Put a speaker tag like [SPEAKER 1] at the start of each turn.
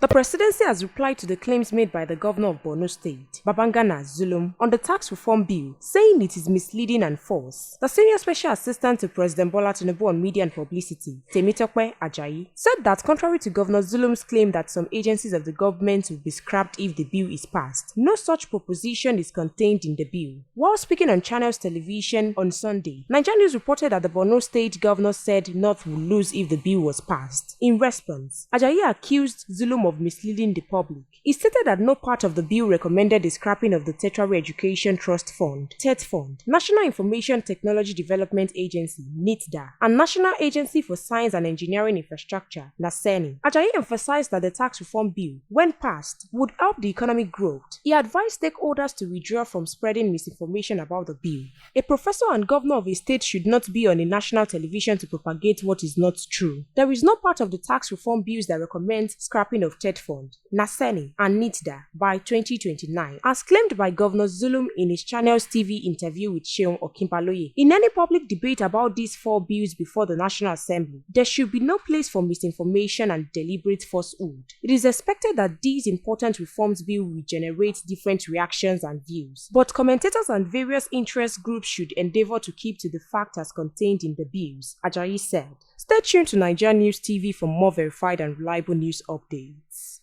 [SPEAKER 1] Presidency has replied to the claims made by the governor of Borno State, Babangana Zulum, on the tax reform bill, saying it is misleading and false. The senior special assistant to President Bola Tinubu on media and publicity, Temitope Ajayi, said that contrary to Governor Zulum's claim that some agencies of the government will be scrapped if the bill is passed, no such proposition is contained in the bill. While speaking on Channels Television on Sunday, Naijanews reported that the Borno State governor said North would lose if the bill was passed. In response, Ajayi accused Zulum of misleading the public. He stated that no part of the bill recommended the scrapping of the Tertiary Education Trust Fund, TET Fund, National Information Technology Development Agency, NITDA, and National Agency for Science and Engineering Infrastructure, NASENI. Ajayi emphasized that the tax reform bill, when passed, would help the economic growth. He advised stakeholders to withdraw from spreading misinformation about the bill. A professor and governor of a state should not be on a national television to propagate what is not true. There is no part of the tax reform bills that recommends scrapping of TET Fund, NASENI, and NITDA by 2029, as claimed by Governor Zulum in his Channels TV interview with Seun Okinbaloye. In any public debate about these four bills before the National Assembly, there should be no place for misinformation and deliberate falsehood. It is expected that these important reforms bill will generate different reactions and views, but commentators and various interest groups should endeavor to keep to the fact as contained in the bills, Ajayi said. Stay tuned to Naijanews TV for more verified and reliable news updates.